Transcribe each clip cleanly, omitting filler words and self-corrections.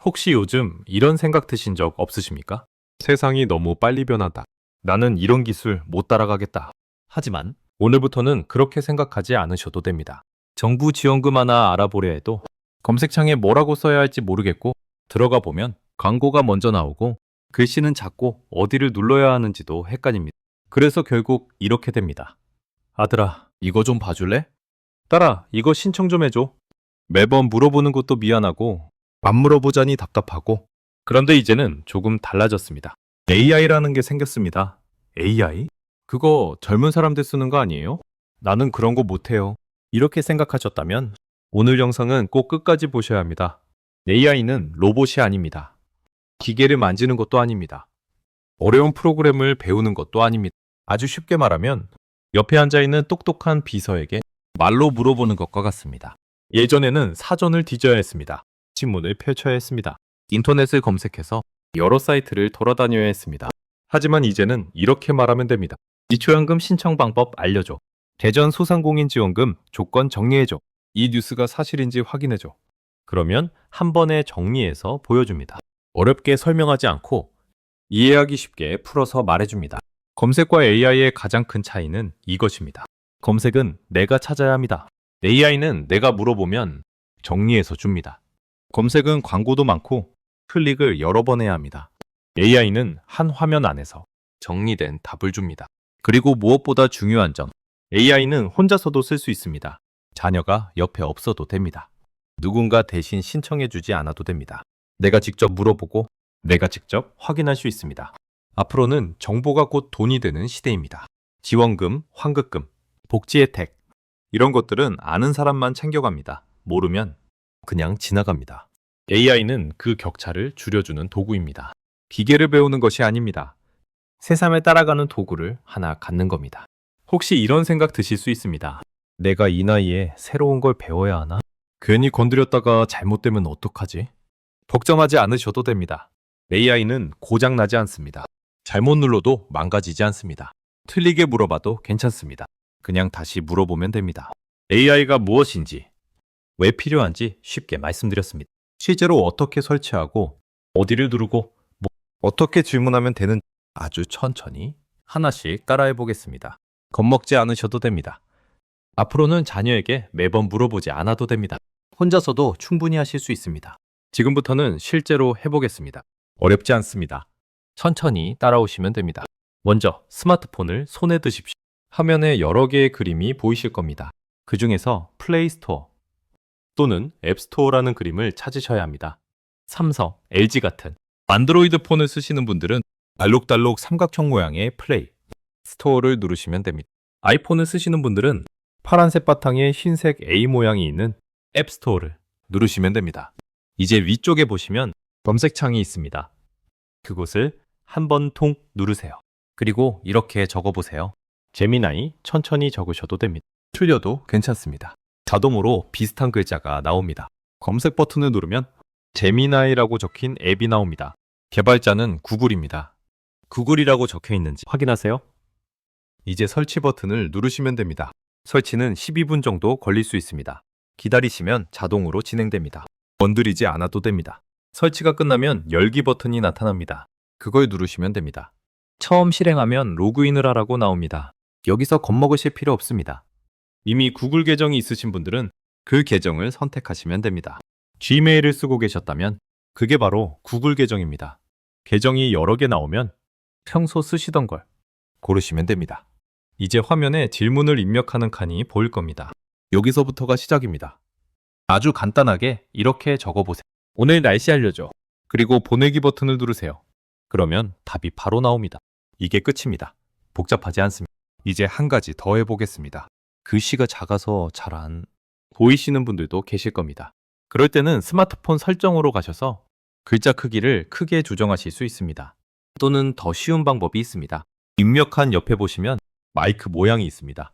혹시 요즘 이런 생각 드신 적 없으십니까? 세상이 너무 빨리 변한다. 나는 이런 기술 못 따라가겠다. 하지만 오늘부터는 그렇게 생각하지 않으셔도 됩니다. 정부 지원금 하나 알아보려 해도 검색창에 뭐라고 써야 할지 모르겠고 들어가 보면 광고가 먼저 나오고 글씨는 작고 어디를 눌러야 하는지도 헷갈립니다. 그래서 결국 이렇게 됩니다. 아들아, 이거 좀 봐줄래? 딸아, 이거 신청 좀 해줘. 매번 물어보는 것도 미안하고 안 물어보자니 답답하고. 그런데 이제는 조금 달라졌습니다. AI라는 게 생겼습니다. AI? 그거 젊은 사람들 쓰는 거 아니에요? 나는 그런 거 못해요. 이렇게 생각하셨다면 오늘 영상은 꼭 끝까지 보셔야 합니다. AI는 로봇이 아닙니다. 기계를 만지는 것도 아닙니다. 어려운 프로그램을 배우는 것도 아닙니다. 아주 쉽게 말하면 옆에 앉아있는 똑똑한 비서에게 말로 물어보는 것과 같습니다. 예전에는 사전을 뒤져야 했습니다. 신문을 펼쳐야 했습니다. 인터넷을 검색해서 여러 사이트를 돌아다녀야 했습니다. 하지만 이제는 이렇게 말하면 됩니다. 기초연금 신청 방법 알려줘. 대전 소상공인 지원금 조건 정리해줘. 이 뉴스가 사실인지 확인해줘. 그러면 한 번에 정리해서 보여줍니다. 어렵게 설명하지 않고 이해하기 쉽게 풀어서 말해줍니다. 검색과 AI의 가장 큰 차이는 이것입니다. 검색은 내가 찾아야 합니다. AI는 내가 물어보면 정리해서 줍니다. 검색은 광고도 많고 클릭을 여러 번 해야 합니다. AI는 한 화면 안에서 정리된 답을 줍니다. 그리고 무엇보다 중요한 점, AI는 혼자서도 쓸 수 있습니다. 자녀가 옆에 없어도 됩니다. 누군가 대신 신청해주지 않아도 됩니다. 내가 직접 물어보고 내가 직접 확인할 수 있습니다. 앞으로는 정보가 곧 돈이 되는 시대입니다. 지원금, 환급금, 복지 혜택 이런 것들은 아는 사람만 챙겨갑니다. 모르면 그냥 지나갑니다. AI는 그 격차를 줄여주는 도구입니다. 기계를 배우는 것이 아닙니다. 세상을 따라가는 도구를 하나 갖는 겁니다. 혹시 이런 생각 드실 수 있습니다. 내가 이 나이에 새로운 걸 배워야 하나? 괜히 건드렸다가 잘못되면 어떡하지? 걱정하지 않으셔도 됩니다. AI는 고장나지 않습니다. 잘못 눌러도 망가지지 않습니다. 틀리게 물어봐도 괜찮습니다. 그냥 다시 물어보면 됩니다. AI가 무엇인지, 왜 필요한지 쉽게 말씀드렸습니다. 실제로 어떻게 설치하고, 어디를 누르고, 어떻게 질문하면 되는 아주 천천히 하나씩 따라해 보겠습니다. 겁먹지 않으셔도 됩니다. 앞으로는 자녀에게 매번 물어보지 않아도 됩니다. 혼자서도 충분히 하실 수 있습니다. 지금부터는 실제로 해보겠습니다. 어렵지 않습니다. 천천히 따라오시면 됩니다. 먼저 스마트폰을 손에 드십시오. 화면에 여러 개의 그림이 보이실 겁니다. 그 중에서 플레이스토어 또는 앱스토어라는 그림을 찾으셔야 합니다. 삼성, LG 같은 안드로이드 폰을 쓰시는 분들은 알록달록 삼각형 모양의 플레이 스토어를 누르시면 됩니다. 아이폰을 쓰시는 분들은 파란색 바탕에 흰색 A 모양이 있는 앱스토어를 누르시면 됩니다. 이제 위쪽에 보시면 검색창이 있습니다. 그곳을 한 번 통 누르세요. 그리고 이렇게 적어보세요. 제미나이 천천히 적으셔도 됩니다. 틀려도 괜찮습니다. 자동으로 비슷한 글자가 나옵니다. 검색 버튼을 누르면 제미나이라고 적힌 앱이 나옵니다. 개발자는 구글입니다. 구글이라고 적혀 있는지 확인하세요. 이제 설치 버튼을 누르시면 됩니다. 설치는 12분 정도 걸릴 수 있습니다. 기다리시면 자동으로 진행됩니다. 건드리지 않아도 됩니다. 설치가 끝나면 열기 버튼이 나타납니다. 그걸 누르시면 됩니다. 처음 실행하면 로그인을 하라고 나옵니다. 여기서 겁먹으실 필요 없습니다. 이미 구글 계정이 있으신 분들은 그 계정을 선택하시면 됩니다. Gmail을 쓰고 계셨다면 그게 바로 구글 계정입니다. 계정이 여러 개 나오면 평소 쓰시던 걸 고르시면 됩니다. 이제 화면에 질문을 입력하는 칸이 보일 겁니다. 여기서부터가 시작입니다. 아주 간단하게 이렇게 적어보세요. 오늘 날씨 알려줘. 그리고 보내기 버튼을 누르세요. 그러면 답이 바로 나옵니다. 이게 끝입니다. 복잡하지 않습니다. 이제 한 가지 더 해보겠습니다. 글씨가 작아서 잘 안 보이시는 분들도 계실 겁니다. 그럴 때는 스마트폰 설정으로 가셔서 글자 크기를 크게 조정하실 수 있습니다. 또는 더 쉬운 방법이 있습니다. 입력한 옆에 보시면 마이크 모양이 있습니다.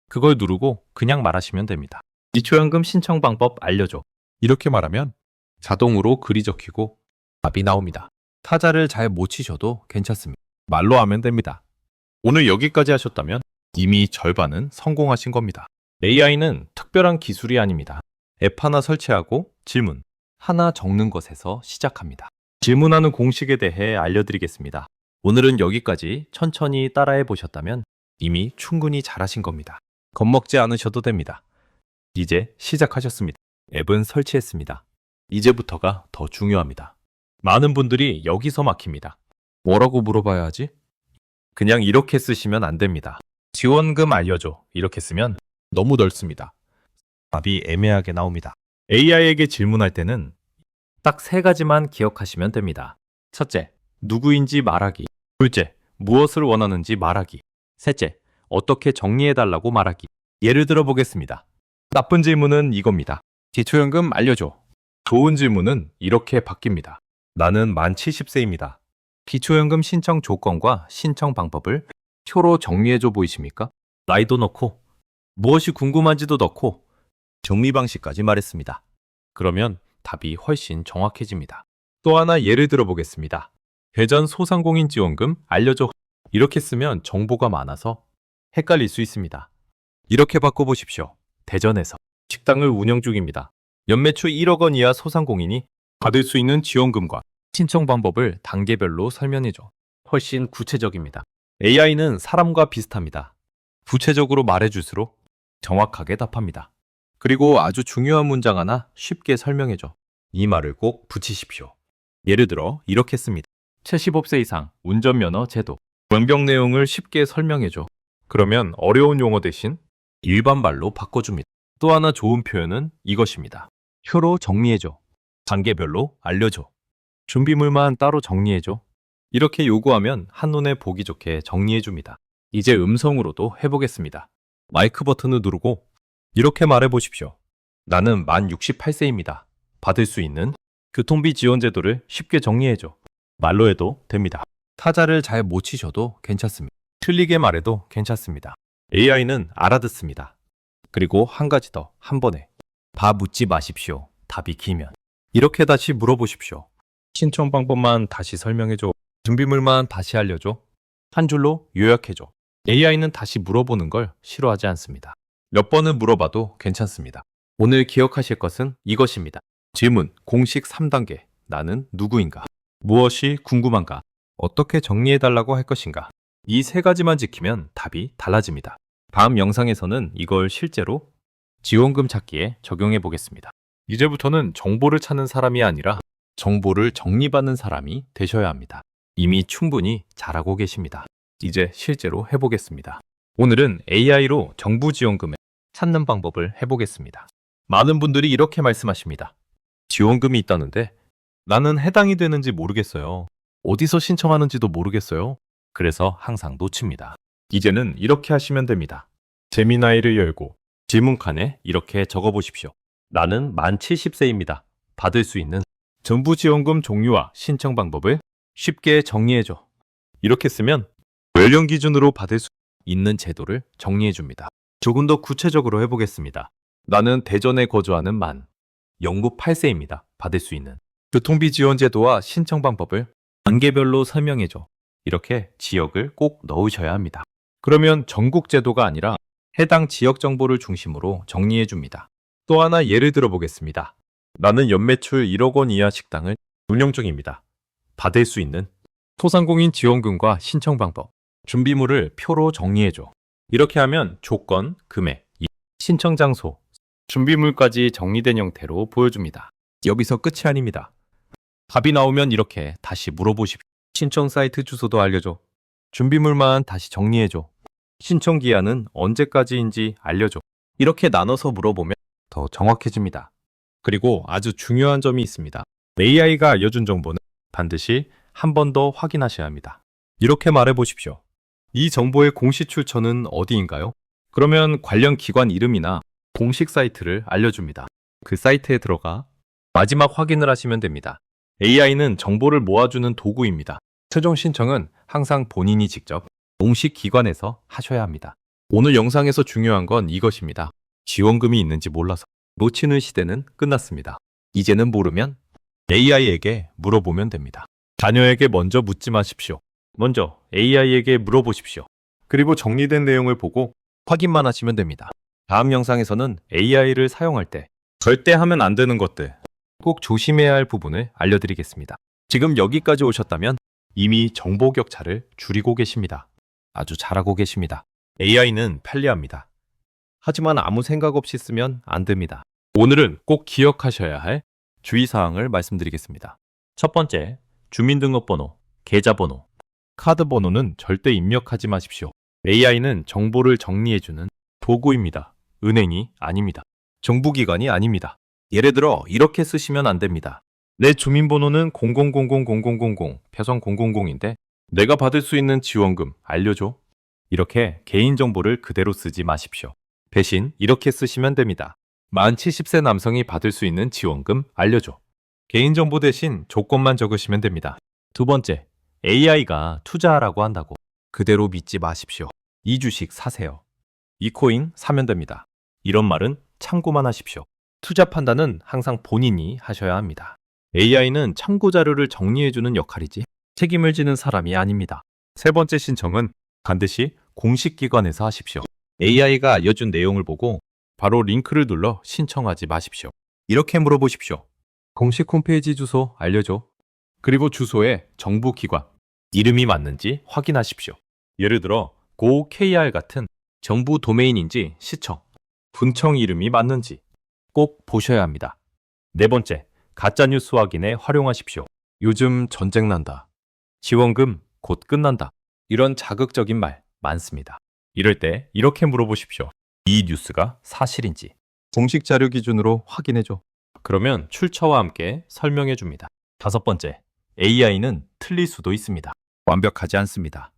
그걸 누르고 그냥 말하시면 됩니다. 기초연금 신청 방법 알려줘. 이렇게 말하면 자동으로 글이 적히고 답이 나옵니다. 타자를 잘 못 치셔도 괜찮습니다. 말로 하면 됩니다. 오늘 여기까지 하셨다면 이미 절반은 성공하신 겁니다. AI는 특별한 기술이 아닙니다. 앱 하나 설치하고 질문, 하나 적는 것에서 시작합니다. 질문하는 공식에 대해 알려드리겠습니다. 오늘은 여기까지 천천히 따라해 보셨다면 이미 충분히 잘하신 겁니다. 겁먹지 않으셔도 됩니다. 이제 시작하셨습니다. 앱은 설치했습니다. 이제부터가 더 중요합니다. 많은 분들이 여기서 막힙니다. 뭐라고 물어봐야 하지? 그냥 이렇게 쓰시면 안 됩니다. 지원금 알려줘. 이렇게 쓰면 너무 넓습니다. 답이 애매하게 나옵니다. AI에게 질문할 때는 딱 3가지만 기억하시면 됩니다. 첫째, 누구인지 말하기. 둘째, 무엇을 원하는지 말하기. 셋째, 어떻게 정리해달라고 말하기. 예를 들어 보겠습니다. 나쁜 질문은 이겁니다. 기초연금 알려줘. 좋은 질문은 이렇게 바뀝니다. 나는 만 70세입니다. 기초연금 신청 조건과 신청 방법을 표로 정리해줘 보이십니까? 나이도 넣고, 무엇이 궁금한지도 넣고, 정리 방식까지 말했습니다. 그러면 답이 훨씬 정확해집니다. 또 하나 예를 들어 보겠습니다. 대전 소상공인 지원금 알려줘. 이렇게 쓰면 정보가 많아서 헷갈릴 수 있습니다. 이렇게 바꿔보십시오. 대전에서 식당을 운영 중입니다. 연매출 1억 원 이하 소상공인이 받을 수 있는 지원금과 신청 방법을 단계별로 설명해줘. 훨씬 구체적입니다. AI는 사람과 비슷합니다. 구체적으로 말해줄수록 정확하게 답합니다. 그리고 아주 중요한 문장 하나 쉽게 설명해줘. 이 말을 꼭 붙이십시오. 예를 들어 이렇게 씁니다. 75세 이상 운전면허 제도. 변경 내용을 쉽게 설명해줘. 그러면 어려운 용어 대신 일반 말로 바꿔줍니다. 또 하나 좋은 표현은 이것입니다. 표로 정리해줘. 단계별로 알려줘. 준비물만 따로 정리해줘. 이렇게 요구하면 한눈에 보기 좋게 정리해줍니다. 이제 음성으로도 해보겠습니다. 마이크 버튼을 누르고 이렇게 말해보십시오. 나는 만 68세입니다. 받을 수 있는 교통비 지원 제도를 쉽게 정리해줘. 말로 해도 됩니다. 타자를 잘 못 치셔도 괜찮습니다. 틀리게 말해도 괜찮습니다. AI는 알아듣습니다. 그리고 한 가지 더, 한 번에. 다 묻지 마십시오. 답이 길면. 이렇게 다시 물어보십시오. 신청 방법만 다시 설명해줘. 준비물만 다시 알려줘. 한 줄로 요약해줘. AI는 다시 물어보는 걸 싫어하지 않습니다. 몇 번을 물어봐도 괜찮습니다. 오늘 기억하실 것은 이것입니다. 질문, 공식 3단계. 나는 누구인가? 무엇이 궁금한가? 어떻게 정리해달라고 할 것인가? 이 3가지만 지키면 답이 달라집니다. 다음 영상에서는 이걸 실제로 지원금 찾기에 적용해 보겠습니다. 이제부터는 정보를 찾는 사람이 아니라 정보를 정리받는 사람이 되셔야 합니다. 이미 충분히 잘하고 계십니다. 이제 실제로 해보겠습니다. 오늘은 AI로 정부 지원금을 찾는 방법을 해보겠습니다. 많은 분들이 이렇게 말씀하십니다. 지원금이 있다는데 나는 해당이 되는지 모르겠어요. 어디서 신청하는지도 모르겠어요. 그래서 항상 놓칩니다. 이제는 이렇게 하시면 됩니다. 제미나이를 열고 질문칸에 이렇게 적어보십시오. 나는 만 70세입니다. 받을 수 있는 정부 지원금 종류와 신청 방법을 쉽게 정리해줘. 이렇게 쓰면 연령 기준으로 받을 수 있는 제도를 정리해줍니다. 조금 더 구체적으로 해보겠습니다. 나는 대전에 거주하는 만 08세입니다. 받을 수 있는 교통비 지원 제도와 신청 방법을 단계별로 설명해줘. 이렇게 지역을 꼭 넣으셔야 합니다. 그러면 전국 제도가 아니라 해당 지역 정보를 중심으로 정리해줍니다. 또 하나 예를 들어 보겠습니다. 나는 연매출 1억 원 이하 식당을 운영 중입니다. 받을 수 있는 소상공인 지원금과 신청 방법, 준비물을 표로 정리해줘. 이렇게 하면 조건, 금액, 신청 장소, 준비물까지 정리된 형태로 보여줍니다. 여기서 끝이 아닙니다. 답이 나오면 이렇게 다시 물어보십시오. 신청 사이트 주소도 알려줘. 준비물만 다시 정리해줘. 신청 기한은 언제까지인지 알려줘. 이렇게 나눠서 물어보면 더 정확해집니다. 그리고 아주 중요한 점이 있습니다. AI가 알려준 정보는 반드시 한 번 더 확인하셔야 합니다. 이렇게 말해보십시오. 이 정보의 공식 출처는 어디인가요? 그러면 관련 기관 이름이나 공식 사이트를 알려줍니다. 그 사이트에 들어가 마지막 확인을 하시면 됩니다. AI는 정보를 모아주는 도구입니다. 최종 신청은 항상 본인이 직접 공식 기관에서 하셔야 합니다. 오늘 영상에서 중요한 건 이것입니다. 지원금이 있는지 몰라서 놓치는 시대는 끝났습니다. 이제는 모르면 AI에게 물어보면 됩니다. 자녀에게 먼저 묻지 마십시오. 먼저 AI에게 물어보십시오. 그리고 정리된 내용을 보고 확인만 하시면 됩니다. 다음 영상에서는 AI를 사용할 때 절대 하면 안 되는 것들, 꼭 조심해야 할 부분을 알려드리겠습니다. 지금 여기까지 오셨다면 이미 정보 격차를 줄이고 계십니다. 아주 잘하고 계십니다. AI는 편리합니다. 하지만 아무 생각 없이 쓰면 안 됩니다. 오늘은 꼭 기억하셔야 할 주의사항을 말씀드리겠습니다. 첫 번째, 주민등록번호, 계좌번호, 카드번호는 절대 입력하지 마십시오. AI는 정보를 정리해주는 도구입니다. 은행이 아닙니다. 정부기관이 아닙니다. 예를 들어 이렇게 쓰시면 안 됩니다. 내 주민번호는 00000000 표성 000인데 내가 받을 수 있는 지원금 알려줘. 이렇게 개인정보를 그대로 쓰지 마십시오. 대신 이렇게 쓰시면 됩니다. 만 70세 남성이 받을 수 있는 지원금 알려줘. 개인정보 대신 조건만 적으시면 됩니다. 두 번째, AI가 투자하라고 한다고 그대로 믿지 마십시오. 이 주식 사세요. 이 코인 사면 됩니다. 이런 말은 참고만 하십시오. 투자 판단은 항상 본인이 하셔야 합니다. AI는 참고 자료를 정리해주는 역할이지 책임을 지는 사람이 아닙니다. 세 번째 신청은 반드시 공식 기관에서 하십시오. AI가 알려준 내용을 보고 바로 링크를 눌러 신청하지 마십시오. 이렇게 물어보십시오. 공식 홈페이지 주소 알려줘. 그리고 주소에 정부 기관, 이름이 맞는지 확인하십시오. 예를 들어 go.kr 같은 정부 도메인인지 시청, 군청 이름이 맞는지 꼭 보셔야 합니다. 네 번째, 가짜뉴스 확인에 활용하십시오. 요즘 전쟁 난다. 지원금 곧 끝난다. 이런 자극적인 말 많습니다. 이럴 때 이렇게 물어보십시오. 이 뉴스가 사실인지 공식 자료 기준으로 확인해줘. 그러면 출처와 함께 설명해 줍니다. 다섯 번째, AI는 틀릴 수도 있습니다. 완벽하지 않습니다.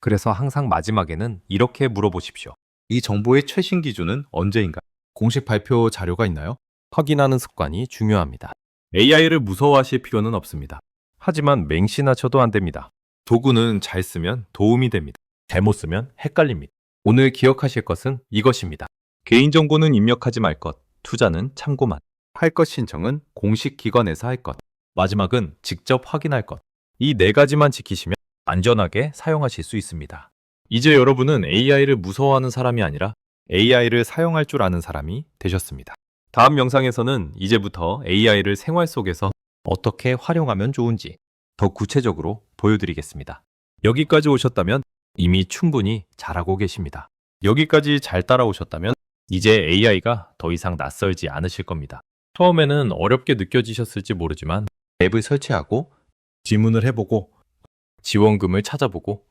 그래서 항상 마지막에는 이렇게 물어보십시오. 이 정보의 최신 기준은 언제인가? 공식 발표 자료가 있나요? 확인하는 습관이 중요합니다. AI를 무서워하실 필요는 없습니다. 하지만 맹신하셔도 안 됩니다. 도구는 잘 쓰면 도움이 됩니다. 잘못 쓰면 헷갈립니다. 오늘 기억하실 것은 이것입니다. 개인정보는 입력하지 말 것, 투자는 참고만. 할 것 신청은 공식 기관에서 할 것. 마지막은 직접 확인할 것. 이 네 가지만 지키시면 안전하게 사용하실 수 있습니다. 이제 여러분은 AI를 무서워하는 사람이 아니라 AI를 사용할 줄 아는 사람이 되셨습니다. 다음 영상에서는 이제부터 AI를 생활 속에서 어떻게 활용하면 좋은지 더 구체적으로 보여드리겠습니다. 여기까지 오셨다면 이미 충분히 잘하고 계십니다. 여기까지 잘 따라오셨다면 이제 AI가 더 이상 낯설지 않으실 겁니다. 처음에는 어렵게 느껴지셨을지 모르지만 앱을 설치하고 질문을 해보고 지원금을 찾아보고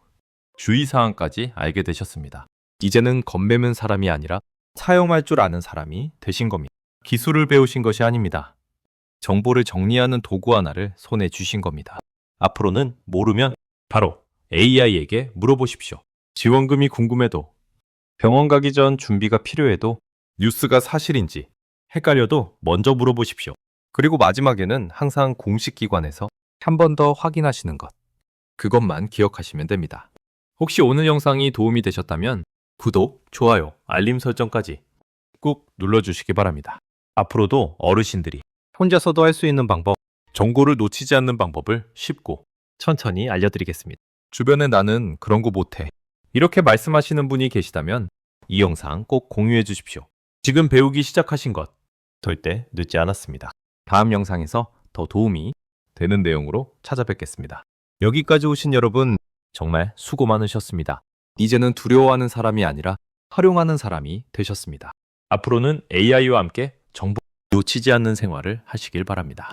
주의사항까지 알게 되셨습니다. 이제는 겁매는 사람이 아니라 사용할 줄 아는 사람이 되신 겁니다. 기술을 배우신 것이 아닙니다. 정보를 정리하는 도구 하나를 손에 쥐신 겁니다. 앞으로는 모르면 바로 AI에게 물어보십시오. 지원금이 궁금해도, 병원 가기 전 준비가 필요해도, 뉴스가 사실인지 헷갈려도 먼저 물어보십시오. 그리고 마지막에는 항상 공식 기관에서 한 번 더 확인하시는 것. 그것만 기억하시면 됩니다. 혹시 오늘 영상이 도움이 되셨다면 구독, 좋아요, 알림 설정까지 꾹 눌러주시기 바랍니다. 앞으로도 어르신들이 혼자서도 할 수 있는 방법, 정보를 놓치지 않는 방법을 쉽고 천천히 알려드리겠습니다. 주변에 나는 그런 거 못해. 이렇게 말씀하시는 분이 계시다면 이 영상 꼭 공유해 주십시오. 지금 배우기 시작하신 것 절대 늦지 않았습니다. 다음 영상에서 더 도움이 되는 내용으로 찾아뵙겠습니다. 여기까지 오신 여러분 정말 수고 많으셨습니다. 이제는 두려워하는 사람이 아니라 활용하는 사람이 되셨습니다. 앞으로는 AI와 함께 정보 놓치지 않는 생활을 하시길 바랍니다.